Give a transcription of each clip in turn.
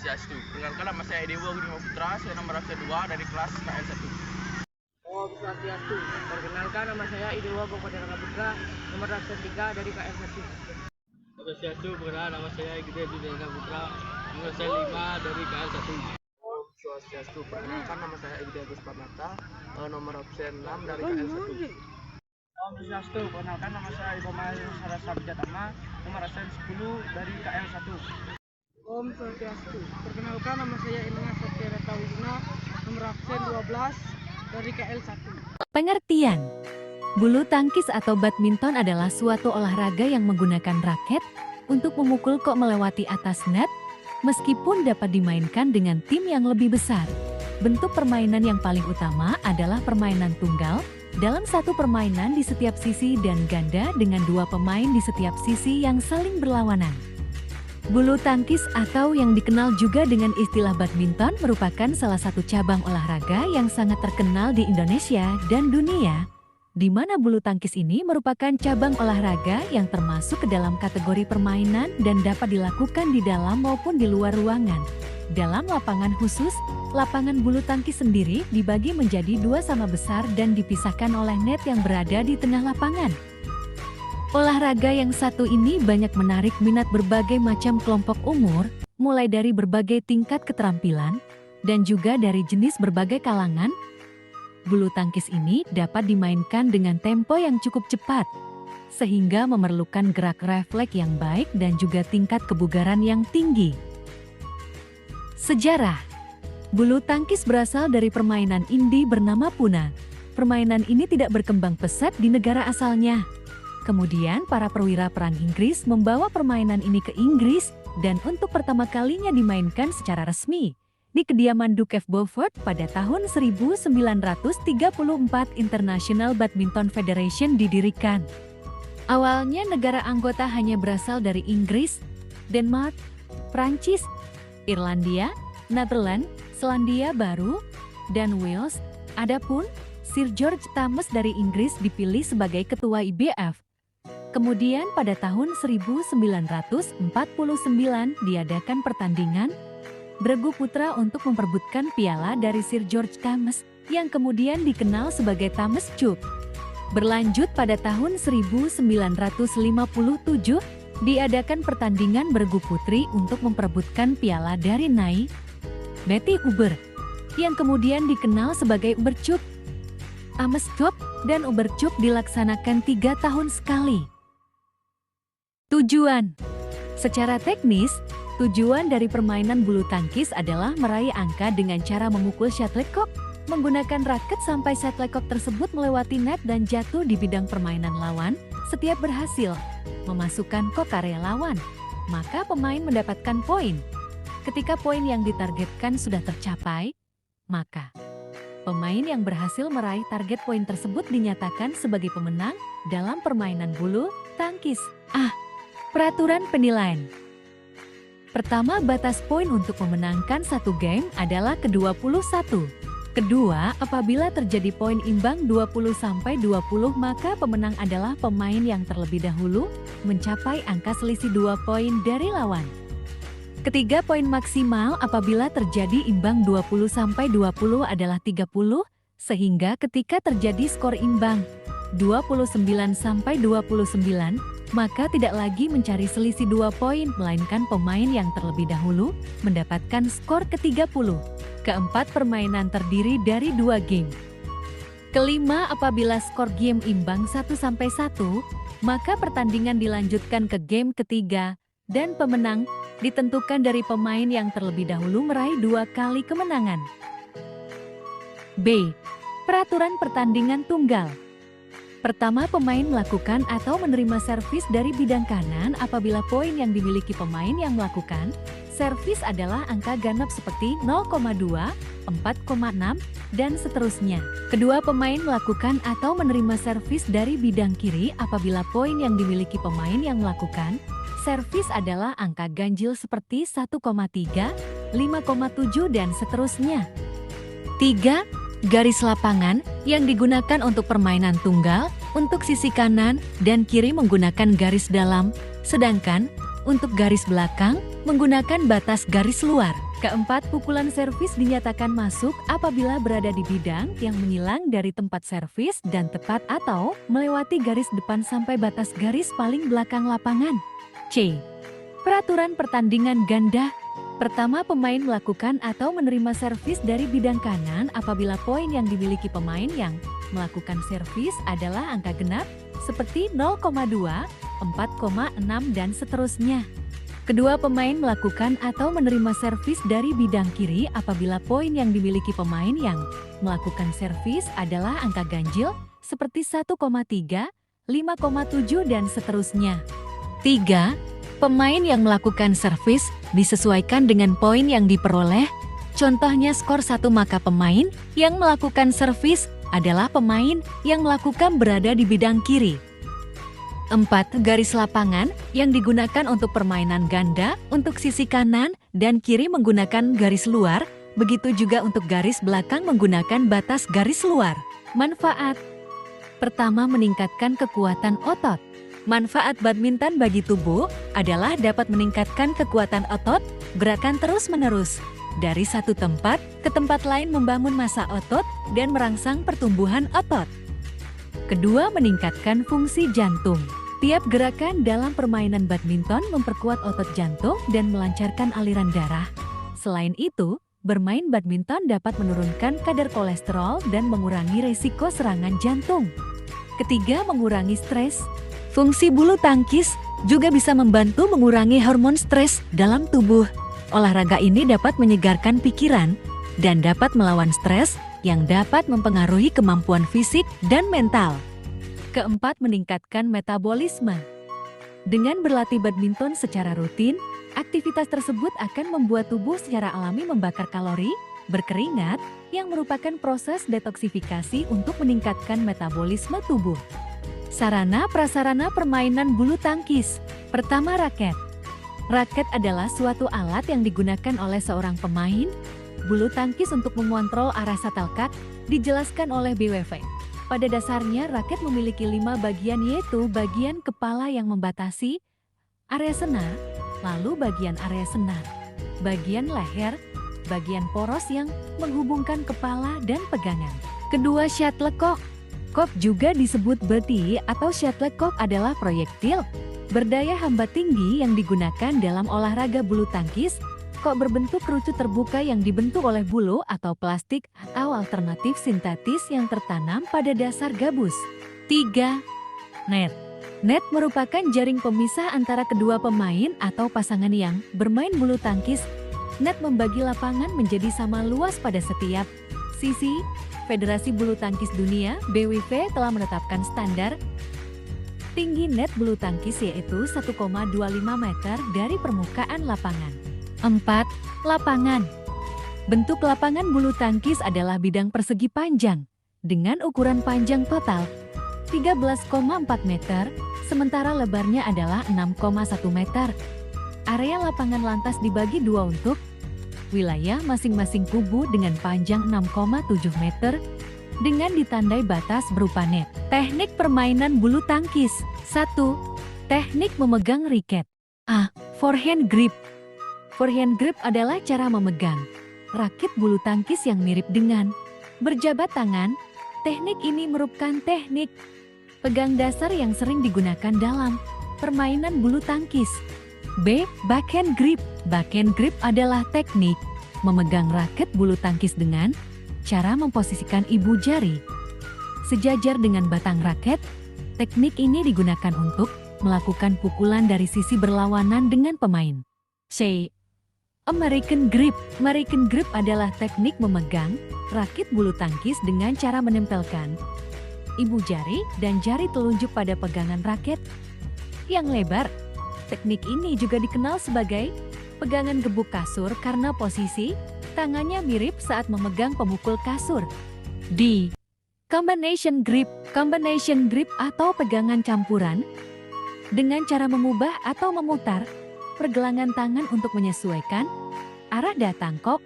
Swastiastu. Perkenalkan, nama saya Dewa Gudima Putra, saya nomor absen 2 dari kelas KL1. Om Swastiastu. Perkenalkan, nama saya Idewa Bongkodara Putra, nomor absen 3 dari KL1. Swastiastu. Perkenalkan, nama saya Gede Dudena Putra, nomor absen 5 dari KL1. Om Swastiastu. Perkenalkan, nama saya Gede Agus Pramata, nomor absen 6 dari KL1. Om Swastiastu. Perkenalkan, nama saya Ibu Mahir Sarasa Bijatama, nomor absen 10 dari KL1. Om Swastiastu. Perkenalkan, nama saya Inna Satyara Tawina, nomor absen 12 dari KL1. Pengertian. Bulu tangkis atau badminton adalah suatu olahraga yang menggunakan raket untuk memukul kok melewati atas net, meskipun dapat dimainkan dengan tim yang lebih besar. Bentuk permainan yang paling utama adalah permainan tunggal, dalam satu permainan di setiap sisi, dan ganda dengan 2 pemain di setiap sisi yang saling berlawanan. Bulu tangkis atau yang dikenal juga dengan istilah badminton merupakan salah satu cabang olahraga yang sangat terkenal di Indonesia dan dunia, di mana bulu tangkis ini merupakan cabang olahraga yang termasuk ke dalam kategori permainan dan dapat dilakukan di dalam maupun di luar ruangan. Dalam lapangan khusus, lapangan bulu tangkis sendiri dibagi menjadi 2 sama besar dan dipisahkan oleh net yang berada di tengah lapangan. Olahraga yang satu ini banyak menarik minat berbagai macam kelompok umur, mulai dari berbagai tingkat keterampilan, dan juga dari jenis berbagai kalangan. Bulu tangkis ini dapat dimainkan dengan tempo yang cukup cepat, sehingga memerlukan gerak refleks yang baik dan juga tingkat kebugaran yang tinggi. Sejarah. Bulu tangkis berasal dari permainan Indi bernama Puna. Permainan ini tidak berkembang pesat di negara asalnya. Kemudian para perwira perang Inggris membawa permainan ini ke Inggris dan untuk pertama kalinya dimainkan secara resmi di kediaman Duke of Beaufort pada tahun 1934. International Badminton Federation didirikan. Awalnya negara anggota hanya berasal dari Inggris, Denmark, Prancis, Irlandia, Netherlands, Selandia Baru, dan Wales. Adapun Sir George Thomas dari Inggris dipilih sebagai ketua IBF. Kemudian pada tahun 1949 diadakan pertandingan bergu putra untuk memperebutkan piala dari Sir George Thomas yang kemudian dikenal sebagai Thomas Cup. Berlanjut pada tahun 1957 diadakan pertandingan bergu putri untuk memperebutkan piala dari Nai Betty Uber yang kemudian dikenal sebagai Uber Cup. Thomas Cup dan Uber Cup dilaksanakan 3 tahun sekali. Tujuan. Secara teknis, tujuan dari permainan bulu tangkis adalah meraih angka dengan cara memukul shuttlecock menggunakan raket sampai shuttlecock tersebut melewati net dan jatuh di bidang permainan lawan. Setiap berhasil memasukkan kok area lawan, maka pemain mendapatkan poin. Ketika poin yang ditargetkan sudah tercapai, maka pemain yang berhasil meraih target poin tersebut dinyatakan sebagai pemenang dalam permainan bulu tangkis. Peraturan penilaian. Pertama, batas poin untuk memenangkan satu game adalah ke-21. Kedua, apabila terjadi poin imbang 20-20, maka pemenang adalah pemain yang terlebih dahulu mencapai angka selisih 2 poin dari lawan. Ketiga, poin maksimal apabila terjadi imbang 20-20 adalah 30, sehingga ketika terjadi skor imbang 29-29, maka tidak lagi mencari selisih 2 poin, melainkan pemain yang terlebih dahulu mendapatkan skor ke-30. Keempat, permainan terdiri dari 2 game. Kelima, apabila skor game imbang 1-1, maka pertandingan dilanjutkan ke game ketiga, dan pemenang ditentukan dari pemain yang terlebih dahulu meraih 2 kali kemenangan. B. Peraturan pertandingan tunggal. Pertama, pemain melakukan atau menerima servis dari bidang kanan apabila poin yang dimiliki pemain yang melakukan servis adalah angka ganap seperti 0,2, 4,6, dan seterusnya. Kedua, pemain melakukan atau menerima servis dari bidang kiri apabila poin yang dimiliki pemain yang melakukan servis adalah angka ganjil seperti 1,3, 5,7, dan seterusnya. 3. Garis lapangan yang digunakan untuk permainan tunggal, untuk sisi kanan dan kiri menggunakan garis dalam, sedangkan untuk garis belakang menggunakan batas garis luar. Keempat, pukulan servis dinyatakan masuk apabila berada di bidang yang menyilang dari tempat servis dan tepat atau melewati garis depan sampai batas garis paling belakang lapangan. C. Peraturan pertandingan ganda. Pertama, pemain melakukan atau menerima servis dari bidang kanan apabila poin yang dimiliki pemain yang melakukan servis adalah angka genap seperti 0,2, 4,6 dan seterusnya. Kedua, pemain melakukan atau menerima servis dari bidang kiri apabila poin yang dimiliki pemain yang melakukan servis adalah angka ganjil seperti 1,3, 5,7 dan seterusnya. 3. Pemain yang melakukan servis disesuaikan dengan poin yang diperoleh. Contohnya skor 1, maka pemain yang melakukan servis adalah pemain yang melakukan berada di bidang kiri. 4. Garis lapangan yang digunakan untuk permainan ganda untuk sisi kanan dan kiri menggunakan garis luar, begitu juga untuk garis belakang menggunakan batas garis luar. Manfaat. Pertama, meningkatkan kekuatan otot. Manfaat badminton bagi tubuh adalah dapat meningkatkan kekuatan otot, gerakan terus-menerus dari satu tempat ke tempat lain membangun massa otot dan merangsang pertumbuhan otot. Kedua, meningkatkan fungsi jantung. Tiap gerakan dalam permainan badminton memperkuat otot jantung dan melancarkan aliran darah. Selain itu, bermain badminton dapat menurunkan kadar kolesterol dan mengurangi risiko serangan jantung. Ketiga, mengurangi stres. Fungsi bulu tangkis juga bisa membantu mengurangi hormon stres dalam tubuh. Olahraga ini dapat menyegarkan pikiran dan dapat melawan stres yang dapat mempengaruhi kemampuan fisik dan mental. Keempat, meningkatkan metabolisme. Dengan berlatih badminton secara rutin, aktivitas tersebut akan membuat tubuh secara alami membakar kalori, berkeringat, yang merupakan proses detoksifikasi untuk meningkatkan metabolisme tubuh. Sarana prasarana permainan bulu tangkis. Pertama, raket. Raket adalah suatu alat yang digunakan oleh seorang pemain bulu tangkis untuk mengontrol arah shuttlecock, dijelaskan oleh BWF. Pada dasarnya, raket memiliki 5 bagian, yaitu bagian kepala yang membatasi area senar, lalu bagian area senar, bagian leher, bagian poros yang menghubungkan kepala dan pegangan. Kedua, shuttlecock. Cock juga disebut beti atau shuttlecock adalah proyektil berdaya hamba tinggi yang digunakan dalam olahraga bulu tangkis. Kok berbentuk kerucut terbuka yang dibentuk oleh bulu atau plastik atau alternatif sintetis yang tertanam pada dasar gabus. 3. Net. Net merupakan jaring pemisah antara kedua pemain atau pasangan yang bermain bulu tangkis. Net membagi lapangan menjadi sama luas pada setiap sisi. Federasi Bulu Tangkis Dunia (BWF) telah menetapkan standar tinggi net bulu tangkis yaitu 1,25 meter dari permukaan lapangan. 4. Lapangan. Bentuk lapangan bulu tangkis adalah bidang persegi panjang dengan ukuran panjang total 13,4 meter, sementara lebarnya adalah 6,1 meter. Area lapangan lantas dibagi dua untuk wilayah masing-masing kubu dengan panjang 6,7 meter dengan ditandai batas berupa net. Teknik permainan bulu tangkis. 1. Teknik memegang raket. A. Forehand grip. Forehand grip adalah cara memegang raket bulu tangkis yang mirip dengan berjabat tangan. Teknik ini merupakan teknik pegang dasar yang sering digunakan dalam permainan bulu tangkis. B. Backhand grip. Backhand grip adalah teknik memegang raket bulu tangkis dengan cara memposisikan ibu jari sejajar dengan batang raket. Teknik ini digunakan untuk melakukan pukulan dari sisi berlawanan dengan pemain. C. American grip. American grip adalah teknik memegang raket bulu tangkis dengan cara menempelkan ibu jari dan jari telunjuk pada pegangan raket yang lebar. Teknik ini juga dikenal sebagai pegangan gebuk kasur karena posisi tangannya mirip saat memegang pemukul kasur. D. Combination grip. Combination grip atau pegangan campuran dengan cara mengubah atau memutar pergelangan tangan untuk menyesuaikan arah datang kok.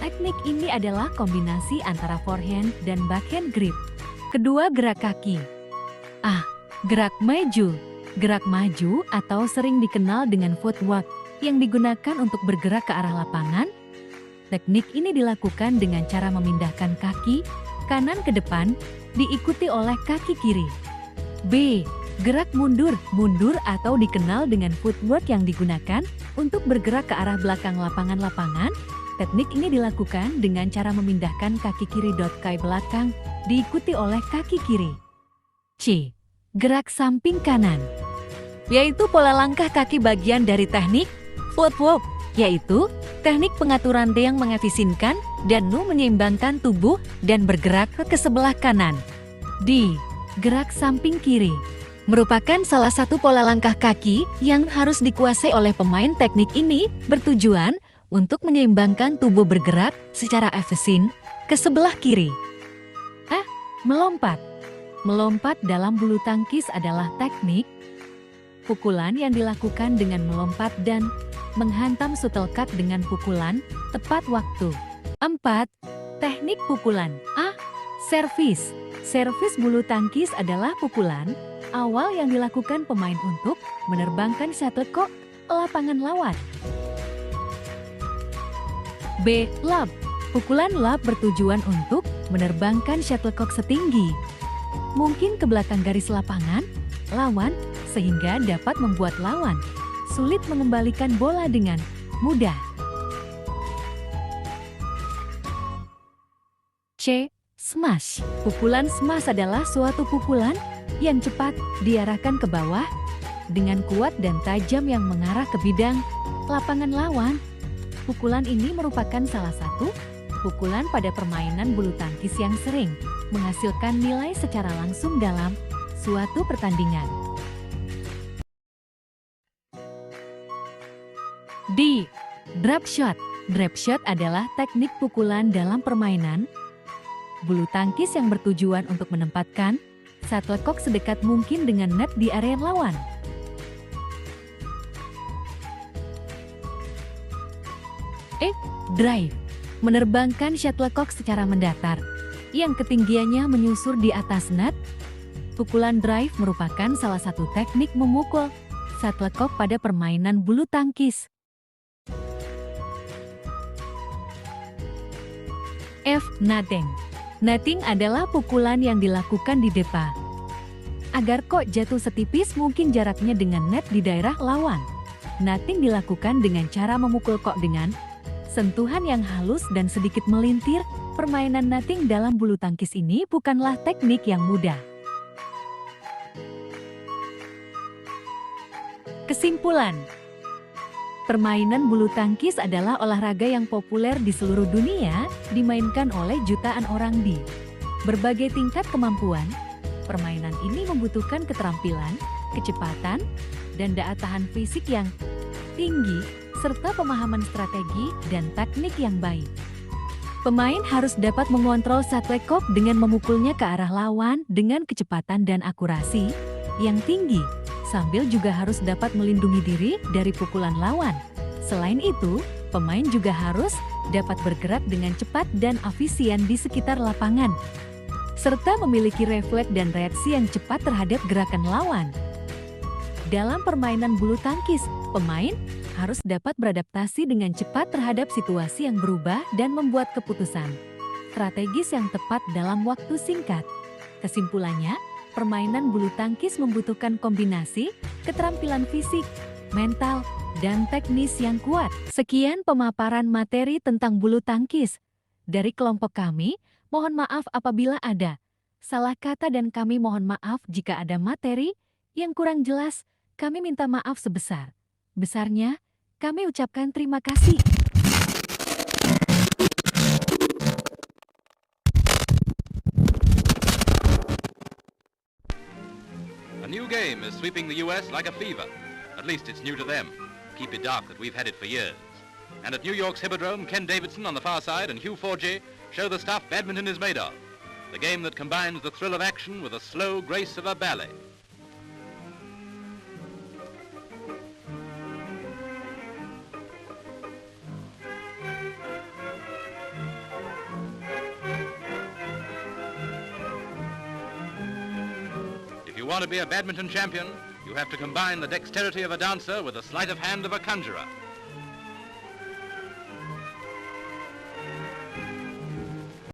Teknik ini adalah kombinasi antara forehand dan backhand grip. Kedua, gerak kaki. A. Gerak maju. Gerak maju atau sering dikenal dengan footwork yang digunakan untuk bergerak ke arah lapangan. Teknik ini dilakukan dengan cara memindahkan kaki kanan ke depan, diikuti oleh kaki kiri. B. Gerak mundur. Mundur atau dikenal dengan footwork yang digunakan untuk bergerak ke arah belakang lapangan. Teknik ini dilakukan dengan cara memindahkan kaki kiri ke belakang, diikuti oleh kaki kiri. C. Gerak samping kanan, yaitu pola langkah kaki bagian dari teknik footwork, yaitu teknik pengaturan D yang mengefisienkan dan menyeimbangkan tubuh dan bergerak ke sebelah kanan. D. Gerak samping kiri merupakan salah satu pola langkah kaki yang harus dikuasai oleh pemain. Teknik ini bertujuan untuk menyeimbangkan tubuh bergerak secara efisien ke sebelah kiri. Melompat. Melompat dalam bulu tangkis adalah teknik pukulan yang dilakukan dengan melompat dan menghantam shuttlecock dengan pukulan tepat waktu. 4. Teknik pukulan. A. Servis. Servis bulu tangkis adalah pukulan awal yang dilakukan pemain untuk menerbangkan shuttlecock ke lapangan lawan. B. Lob. Pukulan lob bertujuan untuk menerbangkan shuttlecock setinggi mungkin ke belakang garis lapangan lawan, sehingga dapat membuat lawan sulit mengembalikan bola dengan mudah. C. Smash. Pukulan smash adalah suatu pukulan yang cepat diarahkan ke bawah dengan kuat dan tajam yang mengarah ke bidang lapangan lawan. Pukulan ini merupakan salah satu pukulan pada permainan bulu tangkis yang sering menghasilkan nilai secara langsung dalam suatu pertandingan. D. Drop shot. Drop shot adalah teknik pukulan dalam permainan bulu tangkis yang bertujuan untuk menempatkan shuttlecock sedekat mungkin dengan net di area lawan. E. Drive. Menerbangkan shuttlecock secara mendatar yang ketinggiannya menyusur di atas net. Pukulan drive merupakan salah satu teknik memukul shuttlecock pada permainan bulu tangkis. F. Netting. Netting adalah pukulan yang dilakukan di depa agar kok jatuh setipis mungkin jaraknya dengan net di daerah lawan. Netting dilakukan dengan cara memukul kok dengan sentuhan yang halus dan sedikit melintir. Permainan netting dalam bulu tangkis ini bukanlah teknik yang mudah. Kesimpulan, permainan bulu tangkis adalah olahraga yang populer di seluruh dunia, dimainkan oleh jutaan orang di berbagai tingkat kemampuan. Permainan ini membutuhkan keterampilan, kecepatan, dan daya tahan fisik yang tinggi, serta pemahaman strategi dan teknik yang baik. Pemain harus dapat mengontrol shuttlecock dengan memukulnya ke arah lawan dengan kecepatan dan akurasi yang tinggi, sambil juga harus dapat melindungi diri dari pukulan lawan. Selain itu, pemain juga harus dapat bergerak dengan cepat dan efisien di sekitar lapangan, serta memiliki refleks dan reaksi yang cepat terhadap gerakan lawan. Dalam permainan bulu tangkis, pemain harus dapat beradaptasi dengan cepat terhadap situasi yang berubah dan membuat keputusan strategis yang tepat dalam waktu singkat. Kesimpulannya, permainan bulu tangkis membutuhkan kombinasi keterampilan fisik, mental, dan teknis yang kuat. Sekian pemaparan materi tentang bulu tangkis dari kelompok kami. Mohon maaf apabila ada salah kata dan kami mohon maaf jika ada materi yang kurang jelas. Kami minta maaf sebesar-besarnya. Kami ucapkan terima kasih. A new game is sweeping the US like a fever. At least it's new to them. Keep it dark that we've had it for years. And at New York's Hippodrome, Ken Davidson on the far side and Hugh Forgy show the stuff badminton is made of. The game that combines the thrill of action with the slow grace of a ballet. If you want to be a badminton champion, you have to combine the dexterity of a dancer with the sleight of hand of a conjurer.